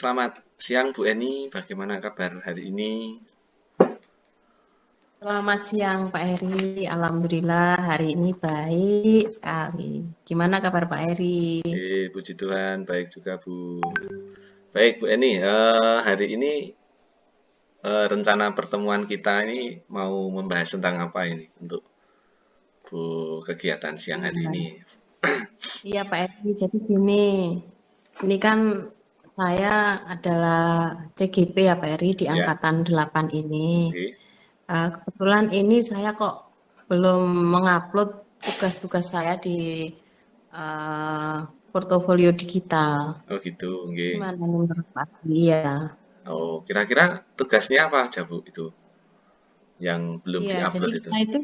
selamat siang Bu Eni. Bagaimana kabar hari ini? Selamat siang Pak Eri, Alhamdulillah hari ini baik sekali. Gimana kabar Pak Eri? Puji Tuhan, baik juga Bu. Baik Bu Eni, hari ini rencana pertemuan kita ini mau membahas tentang apa ini untuk Bu kegiatan siang hari Iya, ini? iya Pak Eri, jadi gini, ini kan saya adalah CGP ya Pak Eri di Ya, Angkatan 8 ini. oke. Kebetulan ini saya kok belum mengupload tugas-tugas saya di eh, portofolio digital. Oh gitu, oke. Gimana menurut Pak Eri? Iya. Oh, kira-kira tugasnya apa aja Bu itu yang belum Iya, jadi diupload itu? kita itu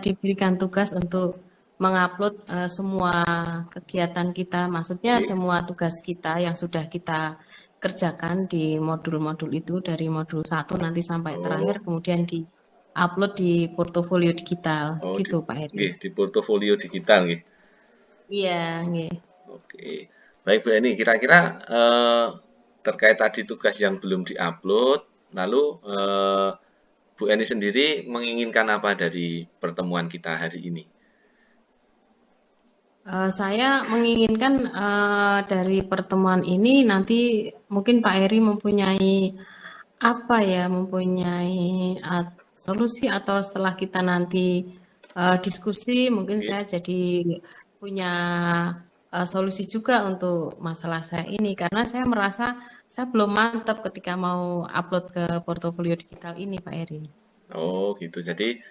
diberikan tugas untuk mengupload semua kegiatan kita, maksudnya Oke. semua tugas kita yang sudah kita kerjakan di modul-modul itu dari modul 1 nanti sampai terakhir Oh, kemudian di-upload di portofolio digital oh gitu Pak Heri. nggih, di portofolio digital nggih. Iya, nggih. Oke. Baik Bu Eni, kira-kira terkait tadi tugas yang belum diupload, lalu Bu Eni sendiri menginginkan apa dari pertemuan kita hari ini? Saya menginginkan dari pertemuan ini nanti mungkin Pak Heri mempunyai apa ya, mempunyai solusi atau setelah kita nanti diskusi, mungkin Oke. saya jadi punya solusi juga untuk masalah saya ini, karena saya merasa saya belum mantap ketika mau upload ke portofolio digital ini, Pak Eri. Oh gitu. Jadi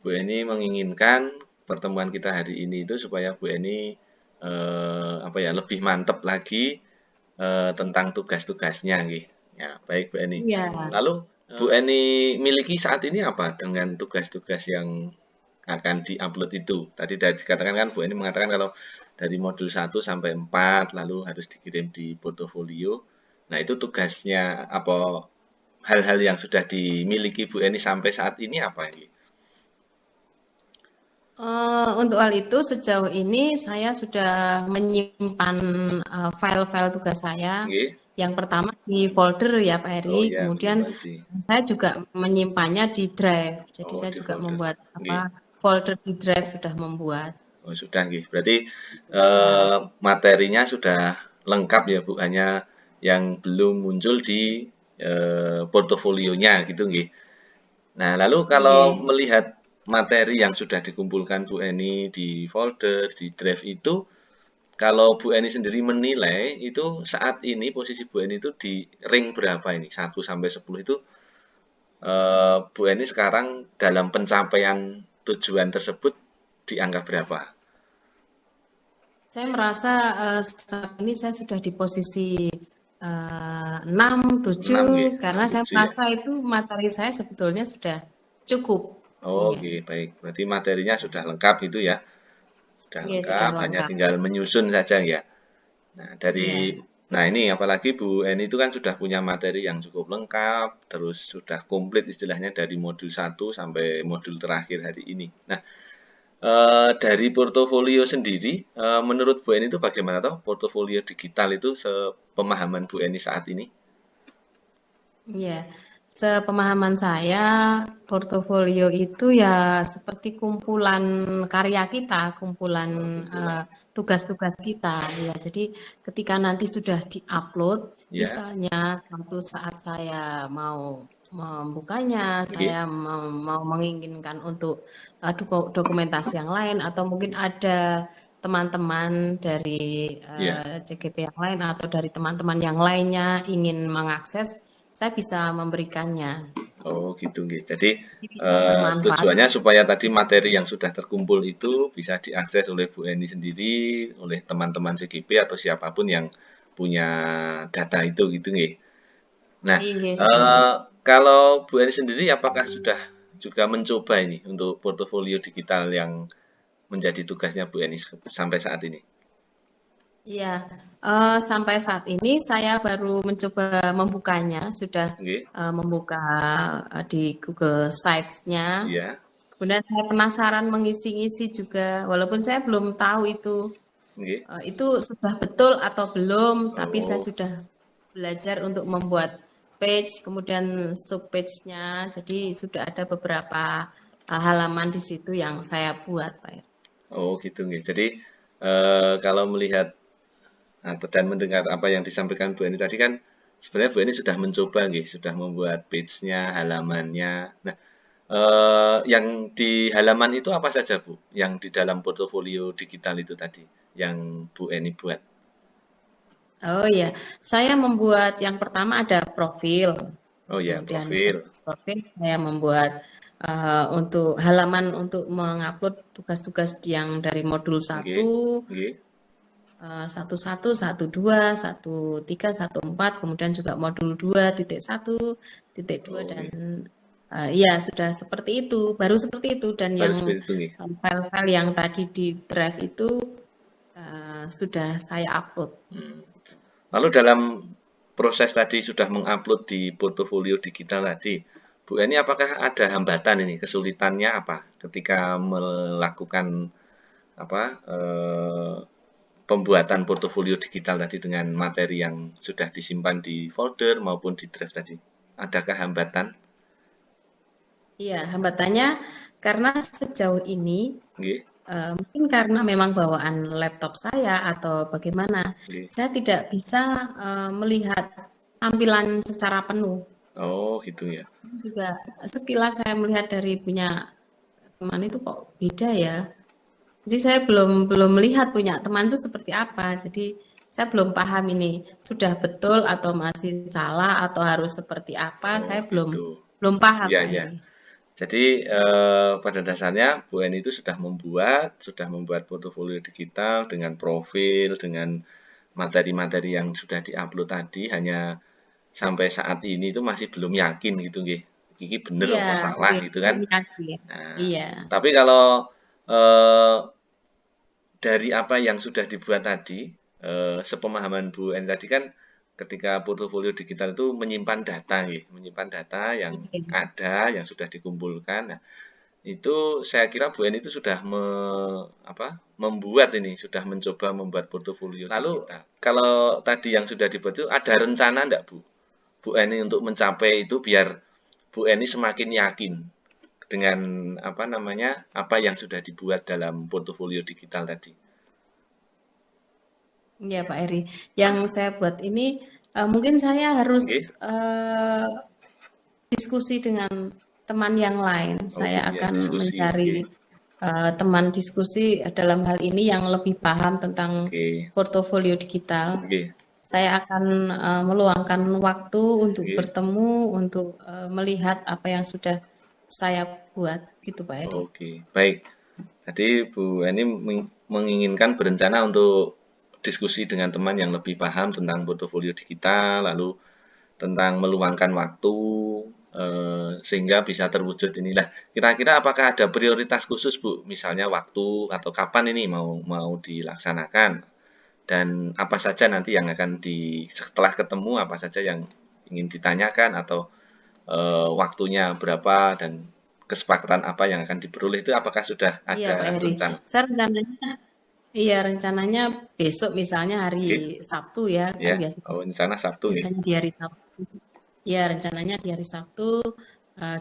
Bu Eni menginginkan pertemuan kita hari ini itu supaya Bu Eni apa ya lebih mantap lagi tentang tugas-tugasnya nggih. Ya, baik Bu Eni. Iya, Lalu Bu Eni miliki saat ini apa dengan tugas-tugas yang akan diupload itu? Tadi dikatakan kan Bu Eni mengatakan kalau dari modul 1 sampai 4 lalu harus dikirim di portofolio. Nah, itu tugasnya apa hal-hal yang sudah dimiliki Bu Eni sampai saat ini apa ini? Untuk hal itu sejauh ini saya sudah menyimpan file-file tugas saya. Nggih. Yang pertama di folder ya Pak Heri, Oh ya, kemudian menyimpan di saya juga menyimpannya di drive. Jadi oh saya di juga folder. membuat apa Nggih. folder di drive sudah membuat. Oh sudah nggih. Berarti Ya, materinya sudah lengkap ya Bu, hanya yang belum muncul di portofolionya gitu nggih. Nah, lalu kalau nggih. melihat materi yang sudah dikumpulkan Bu Eni di folder, di drive itu, kalau Bu Eni sendiri menilai itu saat ini posisi Bu Eni itu di ring berapa ini? 1 sampai 10 itu Bu Eni sekarang dalam pencapaian tujuan tersebut di angka berapa? Saya merasa saat ini saya sudah di posisi 6, 6 nggih, 7 6 karena saya 7 ya. merasa itu materi saya sebetulnya sudah cukup. Oh, Iya, oke, baik. Berarti materinya sudah lengkap itu ya. Sudah iya sudah lengkap, hanya lengkap. tinggal menyusun saja ya. Nah, Iya. nah ini apalagi Bu Eni itu kan sudah punya materi yang cukup lengkap, terus sudah komplit istilahnya dari modul 1 sampai modul terakhir hari ini. Nah, dari portofolio sendiri, menurut Bu Eni itu bagaimana toh portofolio digital itu sepemahaman Bu Eni saat ini? Iya, sepemahaman saya, portofolio itu ya seperti kumpulan karya kita, kumpulan Oh, eh, kumpulan. tugas-tugas kita. Ya, jadi ketika nanti sudah diupload, Ya, misalnya suatu saat saya mau membukanya, saya oke. mau menginginkan untuk dokumentasi yang lain, atau mungkin ada teman-teman dari Ya. CGP yang lain atau dari teman-teman yang lainnya ingin mengakses, saya bisa memberikannya. Oh gitu nggih. Jadi, Jadi bisa bermanfaat. tujuannya supaya tadi materi yang sudah terkumpul itu bisa diakses oleh Bu Eni sendiri, oleh teman-teman CGP atau siapapun yang punya data itu gitu nggih. Nah, Iya, eee, kalau Bu Eni sendiri apakah sudah juga mencoba ini untuk portofolio digital yang menjadi tugasnya Bu Eni sampai saat ini? iya. Sampai saat ini saya baru mencoba membukanya, sudah Nggih, membuka di Google Sites-nya. iya, Kemudian saya penasaran mengisi-ngisi juga, walaupun saya belum tahu nggih. itu sudah betul atau belum, tapi saya Oh, sudah belajar untuk membuat page, kemudian sub page-nya. Jadi sudah ada beberapa halaman di situ yang saya buat, Pak Eri. Oh gitu nggih. Jadi kalau melihat atau dan mendengar apa yang disampaikan Bu Eni tadi kan sebenarnya Bu Eni sudah mencoba nggih, sudah membuat page-nya, halamannya. Nah, yang di halaman itu apa saja Bu? Yang di dalam portofolio digital itu tadi yang Bu Eni buat? Oh ya, saya membuat yang pertama ada profil. Oh ya, Kemudian setelah profil. profil saya membuat untuk halaman untuk mengupload tugas-tugas yang dari modul Nggih. 1, Nggih. 11, 12, 13, 14, kemudian juga modul 2.1, titik 2 Oh dan nggih. ya sudah seperti itu, baru seperti itu dan Baru yang seperti itu nggih. file-file yang tadi di drive itu sudah saya upload. Hmm. Lalu dalam proses tadi sudah mengupload di portofolio digital tadi, Bu Eni apakah ada hambatan ini, kesulitannya apa ketika melakukan apa pembuatan portofolio digital tadi dengan materi yang sudah disimpan di folder maupun di drive tadi? Adakah hambatan? Iya, hambatannya karena sejauh ini Nggih, mungkin karena memang bawaan laptop saya atau bagaimana, nggih. saya tidak bisa melihat tampilan secara penuh. Oh, gitu ya. Juga sekilas saya melihat dari punya teman itu kok beda ya. Jadi saya belum belum melihat punya teman itu seperti apa. Jadi saya belum paham ini sudah betul atau masih salah atau harus seperti apa. Oh, Saya belum gitu. belum paham, Iya, Pak iya. Eri. Jadi pada dasarnya Bu Eni itu sudah membuat portofolio digital dengan profil, dengan materi-materi yang sudah diupload tadi, hanya sampai saat ini itu masih belum yakin gitu nggih. Iki bener Iya, apa salah iya, gitu kan. belum yakin. Nah, Iya. tapi kalau eh, dari apa yang sudah dibuat tadi, sepemahaman Bu Eni tadi kan ketika portofolio digital itu menyimpan data nggih, menyimpan data yang ada, yang sudah dikumpulkan. Nah, itu saya kira Bu Eni itu sudah membuat ini, sudah mencoba membuat portofolio lalu digital. Kalau tadi yang sudah dibuat itu ada rencana enggak Bu Eni untuk mencapai itu biar Bu Eni semakin yakin dengan apa namanya, apa yang sudah dibuat dalam portofolio digital tadi? Iya, Pak Eri. Yang saya buat ini mungkin saya harus Nggih? diskusi dengan teman yang lain. Oh Saya gitu ya, akan diskusi. mencari Nggih. teman diskusi dalam hal ini yang lebih paham tentang Oke. portofolio digital. Nggih. Saya akan meluangkan waktu untuk Nggih. bertemu, untuk melihat apa yang sudah saya buat, gitu Pak Eri. Oke, baik. Tadi Bu Eni menginginkan berencana untuk diskusi dengan teman yang lebih paham tentang portofolio digital, lalu tentang meluangkan waktu sehingga bisa terwujud inilah. Kira-kira apakah ada prioritas khusus, Bu? Misalnya waktu atau kapan ini mau mau dilaksanakan dan apa saja nanti yang akan setelah ketemu apa saja yang ingin ditanyakan atau waktunya berapa dan kesepakatan apa yang akan diperoleh itu apakah sudah Iya ada Pak Eri. rencana? Saya rencananya, iya rencananya besok misalnya hari Oke, Sabtu ya, kan ya. biasanya Oh, rencana Sabtu nih. biasanya di hari Sabtu. Ya, rencananya di hari Sabtu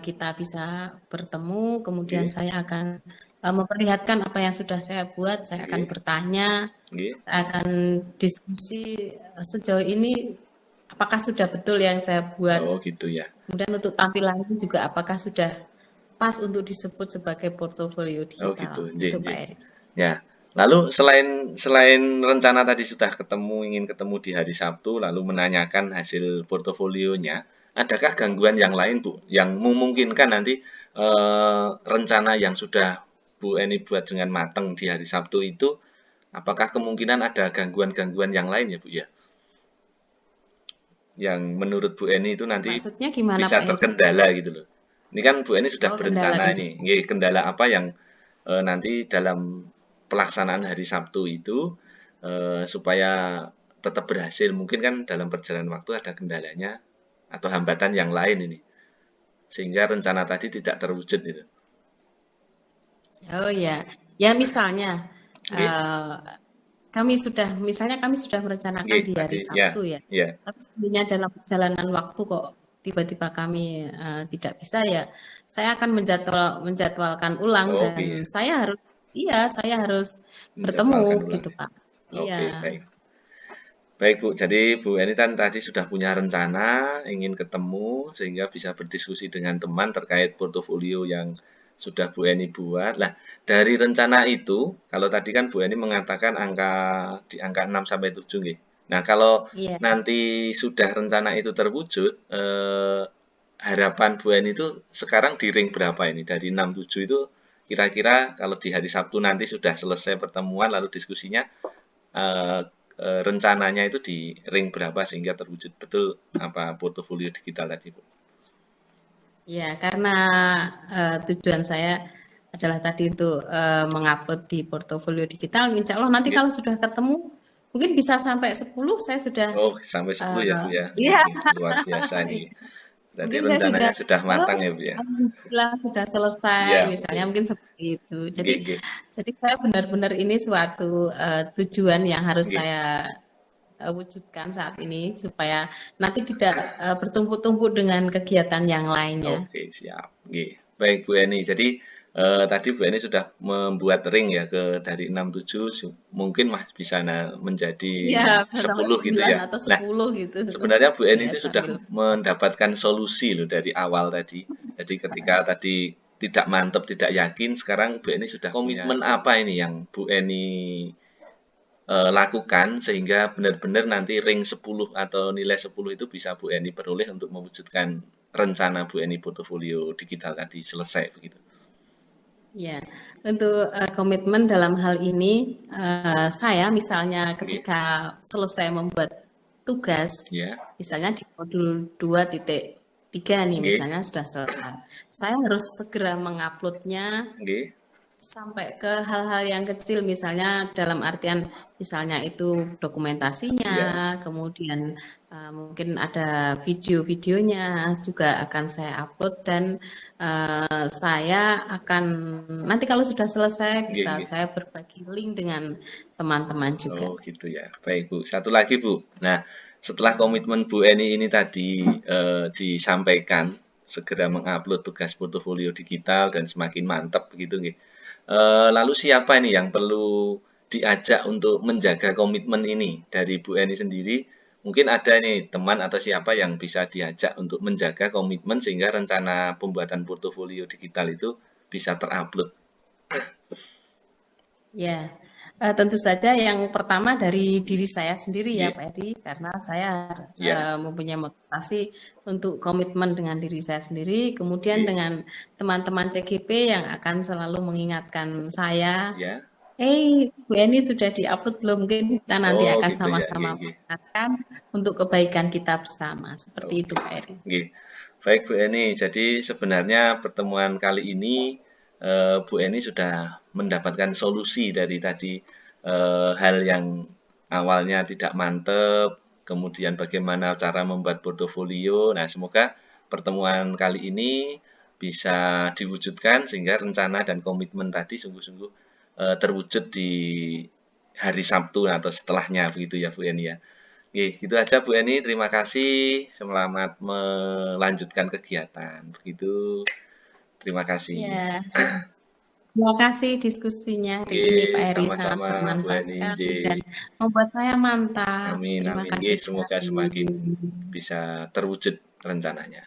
kita bisa bertemu, kemudian Oke, saya akan memperlihatkan apa yang sudah saya buat, saya akan oke, bertanya, oke. saya akan diskusi sejauh ini apakah sudah betul yang saya buat. Oh, gitu ya. Kemudian untuk tampilannya juga apakah sudah pas untuk disebut sebagai portofolio Oh, digital. gitu. Nggih, Gitu Pak nggih. Eri. Ya. Lalu selain selain rencana tadi sudah ketemu, ingin ketemu di hari Sabtu, lalu menanyakan hasil portofolionya, adakah gangguan yang lain, Bu, yang memungkinkan nanti rencana yang sudah Bu Eni buat dengan matang di hari Sabtu itu, apakah kemungkinan ada gangguan-gangguan yang lain ya, Bu, ya? Yang menurut Bu Eni itu nanti Maksudnya gimana bisa Pak Eri? terkendala gitu loh. Ini kan Bu Eni sudah Oh, kendala berencana gimana? ini, nggih, kendala apa yang nanti dalam pelaksanaan hari Sabtu itu supaya tetap berhasil. Mungkin kan dalam perjalanan waktu ada kendalanya atau hambatan yang lain ini, sehingga rencana tadi tidak terwujud itu. Oh ya, ya misalnya Nggih, misalnya kami sudah merencanakan Nggih, di hari tadi ya, Sabtu ya, ya. tapi sebenarnya dalam perjalanan waktu kok tiba-tiba kami tidak bisa ya, saya akan menjadwalkan ulang Oh, dan iya, saya harus bertemu menjadwalkan ulang gitu ya. Pak. Iya, Oke, baik. Baik Bu, jadi Bu Eni kan tadi sudah punya rencana ingin ketemu sehingga bisa berdiskusi dengan teman terkait portofolio yang sudah Bu Eni buat. Lah, dari rencana itu, kalau tadi kan Bu Eni mengatakan di angka 6 sampai 7 nggih. Nah, kalau iya. nanti sudah rencana itu terwujud, harapan Bu Eni itu sekarang di ring berapa ini? Dari 6 7 itu kira-kira kalau di hari Sabtu nanti sudah selesai pertemuan lalu diskusinya, eee rencananya itu di ring berapa sehingga terwujud betul apa portofolio digital tadi, Bu? Ya, karena tujuan saya adalah tadi itu mengupload di portofolio digital. Insya Allah nanti Nggih. kalau sudah ketemu, mungkin bisa sampai 10 saya sudah, Oh, sampai 10 ya, uh, Bu, ya? Nggih ya, nggih, luar biasa ini. Berarti mungkin saya sudah, rencananya sudah oh, matang ya, Bu, ya? alhamdulillah sudah selesai, Iya, misalnya oke. mungkin seperti itu. Jadi, Nggih nggih, jadi saya benar-benar ini suatu tujuan yang harus nggih. saya wujudkan saat ini supaya nanti tidak bertumpuk-tumpuk dengan kegiatan yang lainnya. Oke, siap. Nggih. Baik, Bu Eni. Jadi, tadi Bu Eni sudah membuat ring ya dari 6 7 mungkin bisa menjadi Iya, sampai 10 gitu 9 ya. atau Nah, 10 gitu. sebenarnya Bu Eni Ya, itu sudah sambil mendapatkan solusi loh dari awal tadi. Jadi ketika tadi tidak mantap, tidak yakin, sekarang Bu Eni sudah ya. komitmen apa ini yang Bu Eni lakukan sehingga benar-benar nanti ring 10 atau nilai 10 itu bisa Bu Eni peroleh untuk mewujudkan rencana Bu Eni portofolio digital tadi selesai begitu. Ya, untuk komitmen dalam hal ini, saya misalnya Nggih, ketika selesai membuat tugas, ya, misalnya di modul 2.3 nih, nggih, misalnya sudah selesai, saya harus segera menguploadnya nggih, sampai ke hal-hal yang kecil, misalnya dalam artian misalnya itu dokumentasinya, iya, kemudian mungkin ada video-videonya juga akan saya upload dan saya akan nanti kalau sudah selesai nggih bisa nggih. saya berbagi link dengan teman-teman juga. Oh gitu ya. Baik Bu. Satu lagi Bu. Nah, setelah komitmen Bu Eni ini tadi disampaikan segera mengupload tugas portofolio digital dan semakin mantap begitu nggih. Lalu siapa ini yang perlu diajak untuk menjaga komitmen ini dari Bu Eni sendiri? Mungkin ada nih teman atau siapa yang bisa diajak untuk menjaga komitmen sehingga rencana pembuatan portofolio digital itu bisa terupload. Ya, tentu saja yang pertama dari diri saya sendiri ya Nggih, Pak Edi, karena saya ya, mempunyai motivasi untuk komitmen dengan diri saya sendiri, kemudian nggih, dengan teman-teman CGP yang akan selalu mengingatkan saya, ya. Bu Eni sudah di-upload belum? Mungkin kita nanti Oh akan gitu ya, sama-sama nggih nggih. mengingatkan untuk kebaikan kita bersama, seperti itu Oke, Pak Edi. nggih. Baik Bu Eni, jadi sebenarnya pertemuan kali ini Bu Eni sudah mendapatkan solusi dari tadi hal yang awalnya tidak mantap, kemudian bagaimana cara membuat portofolio. Nah, semoga pertemuan kali ini bisa diwujudkan sehingga rencana dan komitmen tadi sungguh-sungguh terwujud di hari Sabtu atau setelahnya begitu ya Bu Eni ya. Oke, gitu aja Bu Eni. Terima kasih. Selamat melanjutkan kegiatan. Begitu. Terima kasih. Ya, terima kasih diskusinya hari Oke, ini Pak Eri, sangat sama-sama Bu bermanfaat Eni. J. sekali dan membuat saya mantap. Amin, Terima amin. Oke, kasih semoga sekali. semakin bisa terwujud rencananya.